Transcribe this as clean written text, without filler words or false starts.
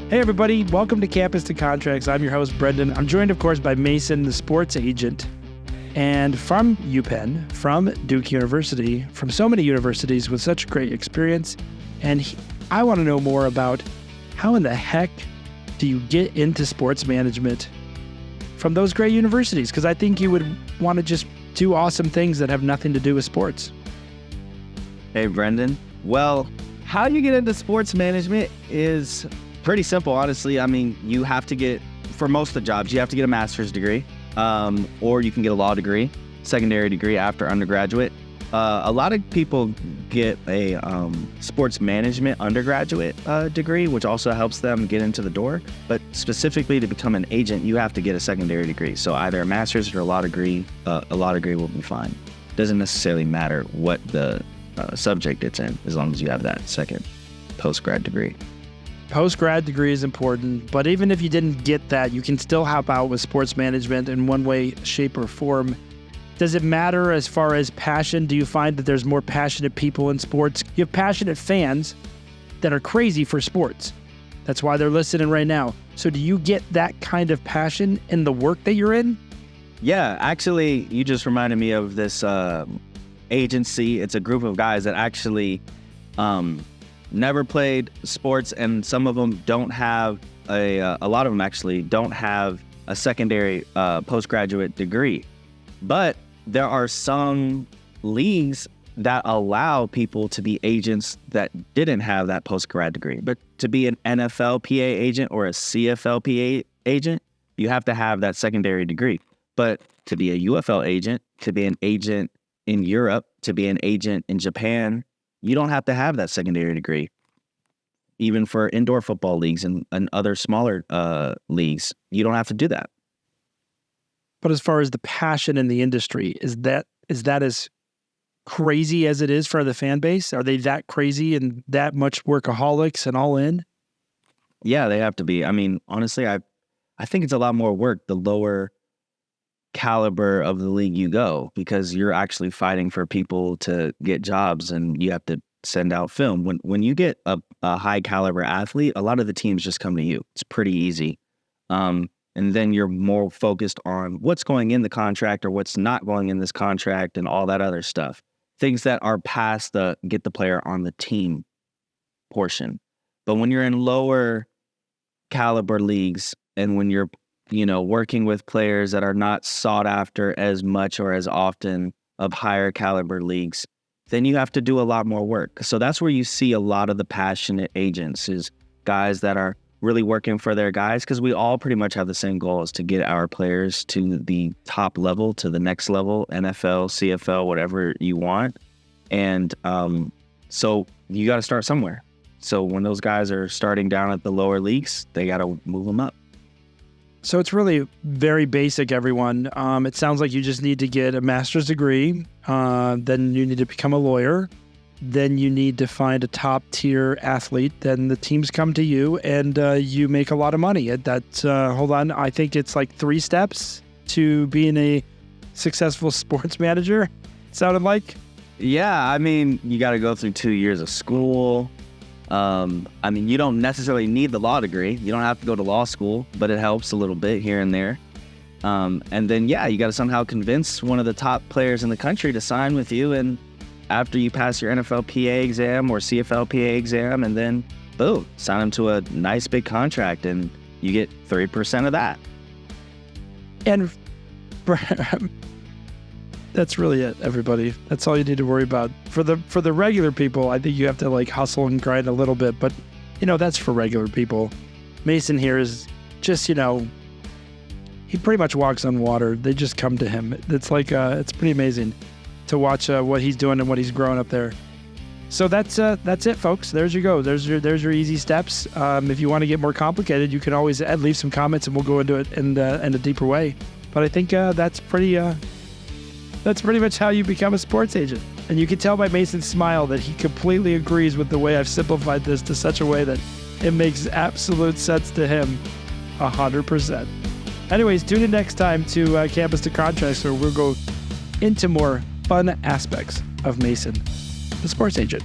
Hey everybody, welcome to Campus to Contracts. I'm your host, Brendan. I'm joined, of course, by Mason, the sports agent, and from UPenn, from Duke University, from so many universities with such great experience. And I want to know more about how in the heck do you get into sports management from those great universities? Because I think you would want to just do awesome things that have nothing to do with sports. Hey, Brendan. Well, how you get into sports management is pretty simple, honestly. I mean, you have to get, for most of the jobs, you have to get a master's degree, or you can get a law degree, secondary degree after undergraduate. A lot of people get a sports management undergraduate degree, which also helps them get into the door. But specifically to become an agent, you have to get a secondary degree. So either a master's or a law degree will be fine. Doesn't necessarily matter what the subject it's in, as long as you have that second post-grad degree. Post-grad degree is important, but even if you didn't get that, you can still help out with sports management in one way, shape, or form. Does it matter as far as passion? Do you find that there's more passionate people in sports? You have passionate fans that are crazy for sports. That's why they're listening right now. So do you get that kind of passion in the work that you're in? Yeah, actually, you just reminded me of this agency. It's a group of guys that actually never played sports, and some of them don't have a lot of them actually don't have a secondary postgraduate degree. But there are some leagues that allow people to be agents that didn't have that postgrad degree. But to be an NFLPA agent or a CFLPA agent, you have to have that secondary degree. But to be a UFL agent, to be an agent in Europe, to be an agent in Japan, you don't have to have that secondary degree. Even for indoor football leagues and other smaller leagues, you don't have to do that. But as far as the passion in the industry, is that as crazy as it is for the fan base? Are they that crazy and that much workaholics and all in? Yeah, they have to be. I mean, honestly, I think it's a lot more work the lower caliber of the league you go, because you're actually fighting for people to get jobs and you have to send out film. When you get a high caliber athlete, a lot of the teams just come to you. It's pretty easy. And then you're more focused on what's going in the contract or what's not going in this contract and all that other stuff. Things that are past the get the player on the team portion. But when you're in lower caliber leagues and when you're working with players that are not sought after as much or as often of higher caliber leagues, then you have to do a lot more work. So that's where you see a lot of the passionate agents is guys that are really working for their guys, because we all pretty much have the same goal, is to get our players to the top level, to the next level, NFL, CFL, whatever you want. And so you got to start somewhere. So when those guys are starting down at the lower leagues, they got to move them up. So it's really very basic, everyone. It sounds like you just need to get a master's degree. Then you need to become a lawyer. Then you need to find a top-tier athlete. Then the teams come to you, and you make a lot of money. Hold on, I think it's like 3 steps to being a successful sports manager, it sounded like. Yeah, I mean, you got to go through 2 years of school. I mean, you don't necessarily need the law degree. You don't have to go to law school, but it helps a little bit here and there. And then, yeah, you got to somehow convince one of the top players in the country to sign with you. And after you pass your NFLPA exam or CFLPA exam, and then boom, sign them to a nice big contract and you get 30% of that. And that's really it, everybody. That's all you need to worry about. For the regular people, I think you have to like hustle and grind a little bit, but that's for regular people. Mason here is just, he pretty much walks on water. They just come to him. It's like, it's pretty amazing to watch what he's doing and what he's growing up there. So that's it, folks. There's your go. There's your easy steps. If you want to get more complicated, you can always leave some comments and we'll go into it in a deeper way. But I think that's pretty much how you become a sports agent. And you can tell by Mason's smile that he completely agrees with the way I've simplified this to such a way that it makes absolute sense to him 100%. Anyways, tune in next time to Campus to Contracts, where we'll go into more fun aspects of Mason, the sports agent.